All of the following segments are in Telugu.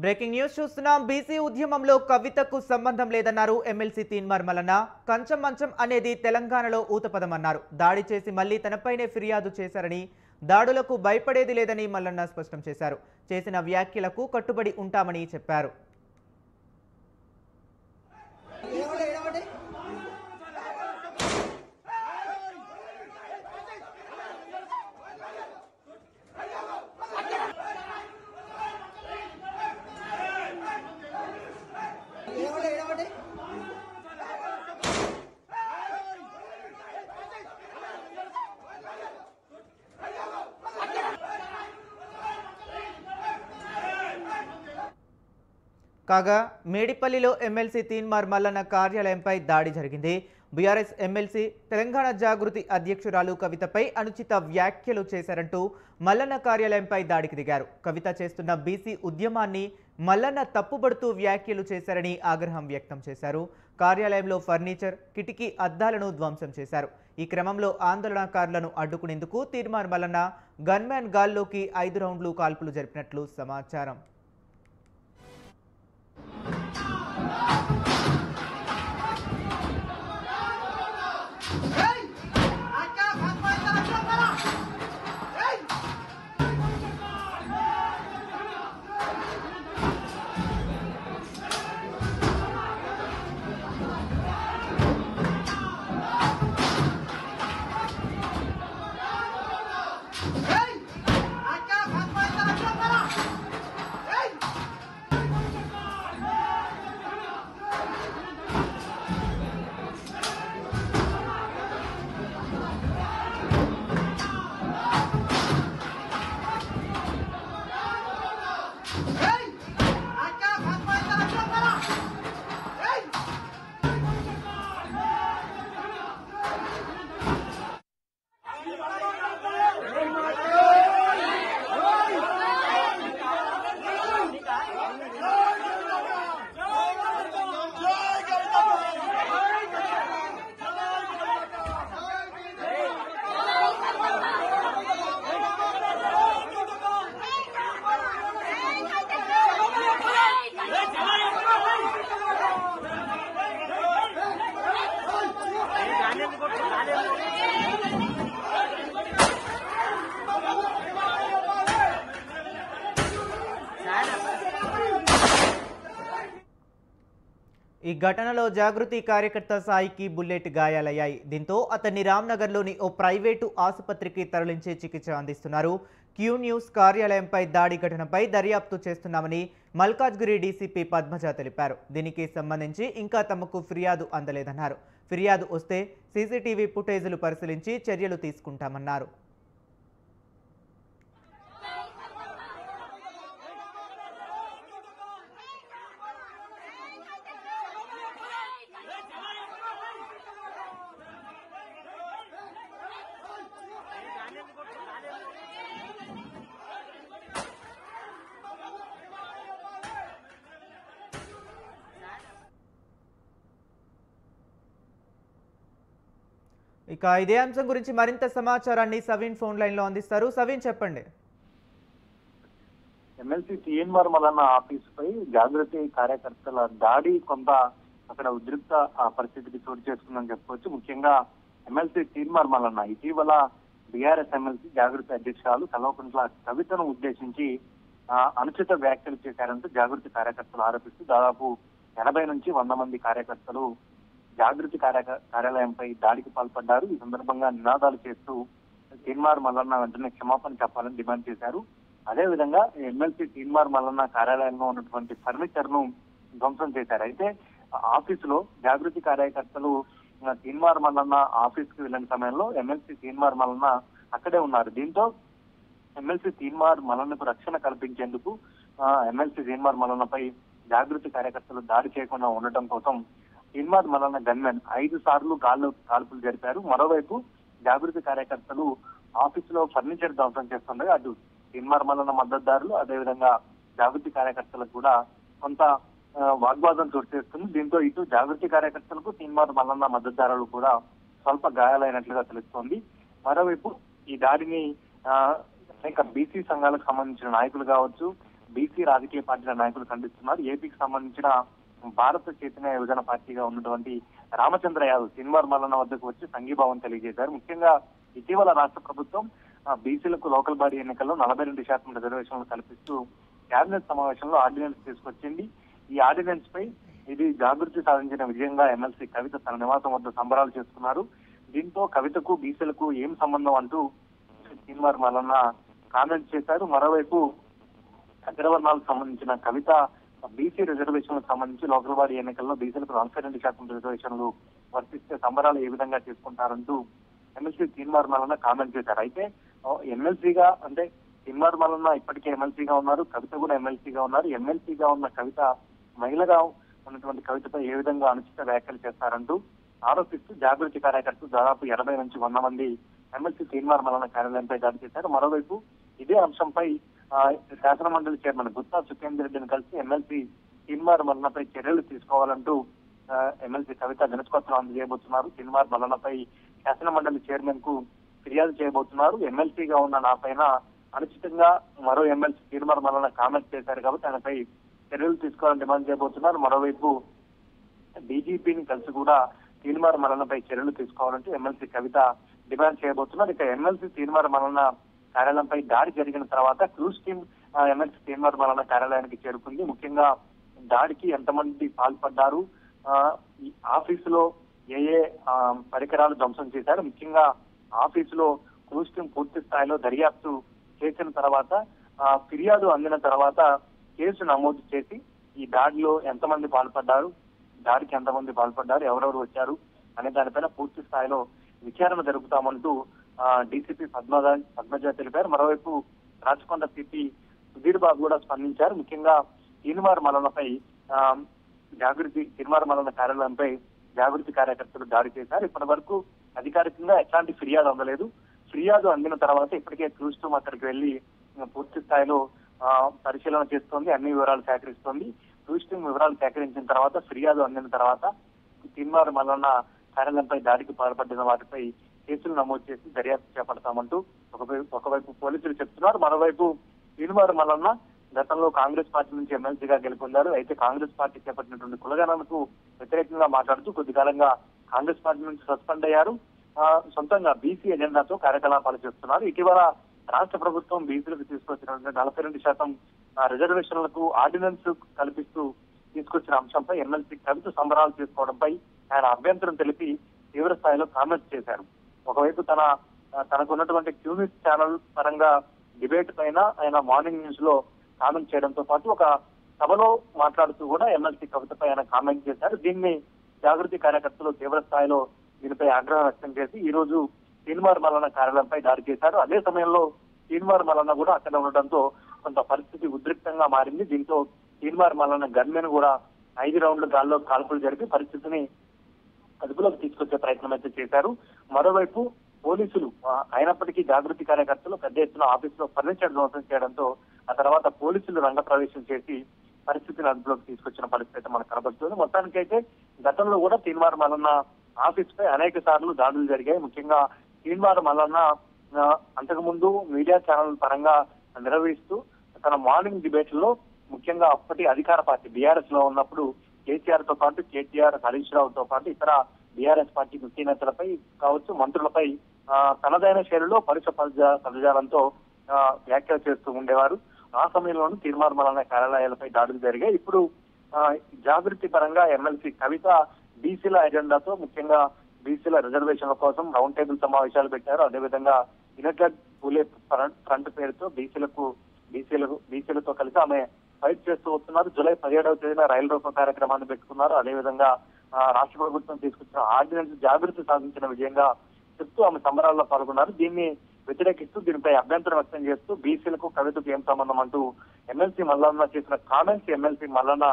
బ్రేకింగ్ న్యూస్ చూస్తున్నాం. బీసీ ఉద్యమంలో కవితకు సంబంధం లేదన్నారు ఎమ్మెల్సీ తీన్మార్ మల్లన్న. కంచం మంచం అనేది తెలంగాణలో ఊతపదమన్నారు. దాడి చేసి మళ్లీ తనపైనే ఫిర్యాదు చేశారని, దాడులకు భయపడేది లేదని మల్లన్న స్పష్టం చేశారు. చేసిన వ్యాఖ్యలకు కట్టుబడి ఉంటామని చెప్పారు. కాగా మేడిపల్లిలో ఎమ్మెల్సీ తీన్మార్ మల్లన్న కార్యాలయంపై దాడి జరిగింది. బీఆర్ఎస్ ఎమ్మెల్సీ తెలంగాణ జాగృతి అధ్యక్షురాలు కవితపై అనుచిత వ్యాఖ్యలు చేశారంటూ మల్లన్న కార్యాలయంపై దాడికి దిగారు. కవిత చేస్తున్న బీసీ ఉద్యమాన్ని మల్లన్న తప్పుబడుతూ వ్యాఖ్యలు చేశారని ఆగ్రహం వ్యక్తం చేశారు. కార్యాలయంలో ఫర్నిచర్, కిటికీ అద్దాలను ధ్వంసం చేశారు. ఈ క్రమంలో ఆందోళనకారులను అడ్డుకునేందుకు తీన్మార్ మల్లన్న గన్మ్యాన్ గాల్లోకి 5 రౌండ్లు కాల్పులు జరిపినట్లు సమాచారం. ఈ ఘటనలో జాగృతి కార్యకర్త సాయికి బుల్లెట్ గాయాలయ్యాయి. దీంతో అతన్ని రామ్నగర్లోని ఓ ప్రైవేటు ఆసుపత్రికి తరలించి చికిత్స అందిస్తున్నారు. క్యూ న్యూస్ కార్యాలయంపై దాడి ఘటనపై దర్యాప్తు చేస్తున్నామని మల్కాజ్గిరి డీసీపీ పద్మజ తెలిపారు. దీనికి సంబంధించి ఇంకా తమకు ఫిర్యాదు అందలేదన్నారు. ఫిర్యాదు వస్తే సీసీటీవీ ఫుటేజీలు పరిశీలించి చర్యలు తీసుకుంటామన్నారు. ఇక ఇదే అంశం గురించి మరింత సమాచారాన్ని సవీన్ ఫోన్ లైన్ లో అందిస్తారు. సవీన్, చెప్పండి. ఎమ్మెల్సీ తీన్మార్ మల్లన్న ఆఫీస్ పై జాగృతి కార్యకర్తల దాడి కొంత అక్కడ ఉద్రిక్త పరిస్థితికి చోటు చేసుకుందని చెప్పుకోవచ్చు. ముఖ్యంగా ఎమ్మెల్సీ తీన్మార్ మల్లన్న ఇటీవల బీఆర్ఎస్ ఎమ్మెల్సీ జాగృతి అధ్యక్షురాలు కల్వకుంట్ల కవితను ఉద్దేశించి అనుచిత వ్యాఖ్యలు చేశారంటూ జాగృతి కార్యకర్తలు ఆరోపిస్తూ దాదాపు 80 నుంచి 100 మంది కార్యకర్తలు జాగృతి కార్యాలయంపై దాడికి పాల్పడ్డారు. ఈ సందర్భంగా నినాదాలు చేస్తూ తీన్మార్ మల్లన్న వెంటనే క్షమాపణ చెప్పాలని డిమాండ్ చేశారు. అదేవిధంగా ఎమ్మెల్సీ తీన్మార్ మల్లన్న కార్యాలయంలో ఉన్నటువంటి ఫర్నిచర్ ను ధ్వంసం చేశారు. అయితే ఆఫీసులో జాగృతి కార్యకర్తలు తీన్మార్ మల్లన్న ఆఫీస్ కి వెళ్లిన సమయంలో ఎమ్మెల్సీ తీన్మార్ మల్లన్న అక్కడే ఉన్నారు. దీంతో ఎమ్మెల్సీ తీన్మార్ మల్లన్నకు రక్షణ కల్పించేందుకు ఎమ్మెల్సీ తీన్మార్ మల్లన్నపై జాగృతి కార్యకర్తలు దాడి చేయకుండా ఉండటం కోసం తీన్మార్ మల్లన్న గన్మెన్ 5 సార్లు కాల్పులు జరిపారు. మరోవైపు జాగృతి కార్యకర్తలు ఆఫీసులో ఫర్నిచర్ ధ్వంసం చేస్తుండగా అటు తీన్మార్ మల్లన్న మద్దతుదారులు అదేవిధంగా జాగృతి కార్యకర్తలకు కూడా కొంత వాగ్వాదం చోటు చేసుకుంది. దీంతో ఇటు జాగృతి కార్యకర్తలకు తీన్మార్ మల్లన్న మద్దతుదారులు కూడా స్వల్ప గాయాలైనట్లుగా తెలుస్తోంది. మరోవైపు ఈ దాడిని అనేక బీసీ సంఘాలకు సంబంధించిన నాయకులు కావచ్చు, బీసీ రాజకీయ పార్టీల నాయకులు ఖండిస్తున్నారు. ఏపీకి సంబంధించిన భారత చైతన్య యువజన పార్టీగా ఉన్నటువంటి రామచంద్ర యాదవ్ తీన్మార్ మల్లన్న వద్దకు వచ్చి సంఘీభావం తెలియజేశారు. ముఖ్యంగా ఇటీవల రాష్ట్ర ప్రభుత్వం బీసీలకు లోకల్ బాడీ ఎన్నికల్లో 42% రిజర్వేషన్లు కల్పిస్తూ కేబినెట్ సమావేశంలో ఆర్డినెన్స్ తీసుకొచ్చింది. ఈ ఆర్డినెన్స్ పై ఇది జాగృతి సాధించిన విజయంగా ఎమ్మెల్సీ కవిత తన నివాసం వద్ద సంబరాలు చేస్తున్నారు. దీంతో కవితకు బీసీలకు ఏం సంబంధం అంటూ తీన్మార్ మల్లన్న కామెంట్ చేశారు. మరోవైపు అగ్రవర్ణాలకు సంబంధించిన కవిత బీసీ రిజర్వేషన్లకు సంబంధించి లోకల్ బాడీ ఎన్నికల్లో బీసీలకు 42% రిజర్వేషన్లు వర్తిస్తే సంబరాలు ఏ విధంగా చేసుకుంటారంటూ ఎమ్మెల్సీ తీన్మార్ మల్లన్న కామెంట్ చేశారు. అయితే ఎమ్మెల్సీగా అంటే తీన్మార్ మల్లన్న ఇప్పటికే ఎమ్మెల్సీగా ఉన్నారు, కవిత కూడా ఎమ్మెల్సీగా ఉన్నారు. ఎమ్మెల్సీగా ఉన్న కవిత మహిళగా ఉన్నటువంటి కవితపై ఏ విధంగా అనుచిత వ్యాఖ్యలు చేస్తారంటూ ఆరోపిస్తూ జాగృతి కార్యకర్తలు దాదాపు 80 నుంచి 100 మంది ఎమ్మెల్సీ తీన్మార్ మల్లన్న కార్యాలయంపై దాడి చేశారు. మరోవైపు ఇదే అంశంపై శాసన మండలి చైర్మన్ గుత్తా సుఖేందర్ రెడ్డిని కలిసి ఎమ్మెల్సీ తీన్మార్ మల్లన్నపై చర్యలు తీసుకోవాలంటూ ఎమ్మెల్సీ కవిత వినతిపత్రం అందజేయబోతున్నారు. తీన్మార్ మల్లన్నపై శాసన మండలి చైర్మన్ కు ఫిర్యాదు చేయబోతున్నారు. ఎమ్మెల్సీగా ఉన్న నా పైన అనుచితంగా మరో ఎమ్మెల్సీ తీన్మార్ మల్లన్న కామెంట్ చేశారు కాబట్టి ఆయనపై చర్యలు తీసుకోవాలని డిమాండ్ చేయబోతున్నారు. మరోవైపు డీజీపీని కలిసి కూడా తీన్మార్ మల్లన్నపై చర్యలు తీసుకోవాలంటూ ఎమ్మెల్సీ కవిత డిమాండ్ చేయబోతున్నారు. ఇక ఎమ్మెల్సీ తీన్మార్ మల్లన్న కార్యాలయంపై దాడి జరిగిన తర్వాత క్రూజ్ టీమ్ ఎమ్మెల్సీ తీన్మార్ మల్లన్న కార్యాలయానికి చేరుకుంది. ముఖ్యంగా దాడికి ఎంతమంది పాల్పడ్డారు, ఈ ఆఫీసులో ఏ పరికరాలు ధ్వంసం చేశారు, ముఖ్యంగా ఆఫీసులో క్రూజ్ టీమ్ పూర్తి స్థాయిలో దర్యాప్తు చేసిన తర్వాత ఫిర్యాదు అందిన తర్వాత కేసు నమోదు చేసి ఈ దాడిలో ఎంతమంది పాల్పడ్డారు, దాడికి ఎంతమంది పాల్పడ్డారు, ఎవరెవరు వచ్చారు అనే దానిపైన పూర్తి స్థాయిలో విచారణ జరుపుతామంటూ డీసీపీ పద్మజ తెలిపారు. మరోవైపు రాచకొండ సిపి సుధీర్ బాబు కూడా స్పందించారు. ముఖ్యంగా తీన్మార్ మల్లన్నపై తీన్మార్ మల్లన్న కార్యాలయంపై జాగృతి కార్యకర్తలు దాడి చేశారు. ఇప్పటి వరకు అధికారికంగా ఎట్లాంటి ఫిర్యాదు అందలేదు. ఫిర్యాదు అందిన తర్వాత ఇప్పటికే క్రూజ్ టీమ్ అక్కడికి వెళ్లి పూర్తి స్థాయిలో పరిశీలన చేస్తోంది, అన్ని వివరాలు సేకరిస్తోంది. క్రూజ్ టీమ్ వివరాలు సేకరించిన తర్వాత ఫిర్యాదు అందిన తర్వాత తీన్మార్ మల్లన్న కార్యాలయంపై దాడికి పాల్పడిన వాటిపై కేసులు నమోదు చేసి దర్యాప్తు చేపడతామంటూ ఒకవైపు పోలీసులు చెప్తున్నారు. మరోవైపు తీన్మార్ మల్లన్న గతంలో కాంగ్రెస్ పార్టీ నుంచి ఎమ్మెల్సీగా గెలుపొందారు. అయితే కాంగ్రెస్ పార్టీ చేపట్టినటువంటి కులగణనకు వ్యతిరేకంగా మాట్లాడుతూ కొద్ది కాలంగా కాంగ్రెస్ పార్టీ నుంచి సస్పెండ్ అయ్యారు. సొంతంగా బీసీ ఎజెండాతో కార్యకలాపాలు చేస్తున్నారు. ఇటీవల రాష్ట్ర ప్రభుత్వం బీసీలకు తీసుకొచ్చినటువంటి 42% రిజర్వేషన్లకు ఆర్డినెన్స్ కల్పిస్తూ తీసుకొచ్చిన అంశంపై ఎమ్మెల్సీ కవిత సంబరాలు చేసుకోవడంపై ఆయన అభ్యంతరం తెలిపి తీవ్ర స్థాయిలో కామెంట్స్ చేశారు. ఒకవైపు తనకున్నటువంటి క్యూనిస్ ఛానల్ పరంగా డిబేట్ పైన ఆయన మార్నింగ్ న్యూస్ లో కామెంట్ చేయడంతో పాటు ఒక సభలో మాట్లాడుతూ కూడా ఎమ్మెల్సీ కవితపై ఆయన కామెంట్ చేశారు. దీన్ని జాగృతి కార్యకర్తలు తీవ్ర స్థాయిలో దీనిపై ఆగ్రహం వ్యక్తం చేసి ఈ రోజు తీన్మార్ మల్లన్న కార్యాలయంపై దాడి చేశారు. అదే సమయంలో తీన్మార్ మల్లన్న కూడా అక్కడ ఉండడంతో కొంత పరిస్థితి ఉద్రిక్తంగా మారింది. దీంతో తీన్మార్ మల్లన్న గన్మెన్ కూడా 5 రౌండ్ల గాల్లో కాల్పులు జరిపి పరిస్థితిని అదుపులోకి తీసుకొచ్చే ప్రయత్నం అయితే చేశారు. మరోవైపు పోలీసులు అయినప్పటికీ జాగృతి కార్యకర్తలు పెద్ద ఎత్తున ఆఫీసులో ఫర్నిచర్ ధ్వంసం చేయడంతో ఆ తర్వాత పోలీసులు రంగప్రవేశం చేసి పరిస్థితిని అదుపులోకి తీసుకొచ్చిన పరిస్థితి అయితే మనకు కనబడుతుంది. మొత్తానికైతే గతంలో కూడా తీన్మార్ మల్లన్న ఆఫీస్ పై అనేక సార్లు దాడులు జరిగాయి. ముఖ్యంగా తీన్మార్ మల్లన్న అంతకుముందు మీడియా ఛానల్ పరంగా నిర్వహిస్తూ తన మార్నింగ్ డిబేట్ లో ముఖ్యంగా అప్పటి అధికార పార్టీ బీఆర్ఎస్ లో ఉన్నప్పుడు కేసీఆర్ తో పాటు కేటీఆర్, హరీష్ రావుతో పాటు ఇతర బీఆర్ఎస్ పార్టీ ముఖ్య నేతలపై కావచ్చు, మంత్రులపై తనదైన శైలిలో పరుష పదజాలంతో వ్యాఖ్యలు చేస్తూ ఉండేవారు. ఆ సమయంలోనూ తీన్మార్ మల్లన్న కార్యాలయాలపై దాడులు జరిగాయి. ఇప్పుడు జాగృతి పరంగా ఎమ్మెల్సీ కవిత బీసీల ఎజెండాతో ముఖ్యంగా బీసీల రిజర్వేషన్ల కోసం రౌండ్ టేబుల్ సమావేశాలు పెట్టారు. అదేవిధంగా యునైటెడ్ పూలే ఫ్రంట్ పేరుతో బీసీలతో కలిసి ఆమె ఫైట్ చేస్తూ వస్తున్నారు. జూలై 17వ తేదీన రైలు రోకో కార్యక్రమాన్ని పెట్టుకున్నారు. అదేవిధంగా రాష్ట్ర ప్రభుత్వం తీసుకొచ్చిన ఆర్డినెన్స్ జాగృతి సాధించిన విజయంగా చెప్తూ ఆమె సంబరాల్లో పాల్గొన్నారు. దీన్ని వ్యతిరేకిస్తూ దీనిపై అభ్యంతరం వ్యక్తం చేస్తూ బీసీలకు కవితకు ఏం సంబంధం అంటూ ఎమ్మెల్సీ మల్లన్న చేసిన కామెంట్స్ ఎమ్మెల్సీ మల్లన్న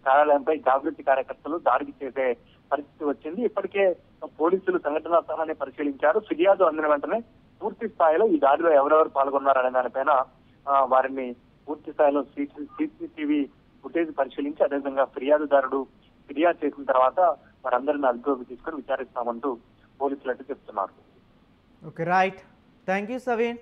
కార్యాలయంపై జాగృతి కార్యకర్తలు దాడికి చేసే పరిస్థితి వచ్చింది. ఇప్పటికే పోలీసులు సంఘటనా స్థలాన్ని పరిశీలించారు. ఫిర్యాదు అందిన వెంటనే పూర్తి స్థాయిలో ఈ దాడిలో ఎవరెవరు పాల్గొన్నారనే దానిపైన వారిని పూర్తి స్థాయిలో సీసీటీవీ ఫుటేజ్ పరిశీలించి అదేవిధంగా ఫిర్యాదుదారుడు ఫిర్యాదు చేసిన తర్వాత వారందరిని అదుపులోకి తీసుకొని విచారిస్తామంటూ పోలీసులు అయితే చెప్తున్నారు. Okay, right. Thank you Saveen.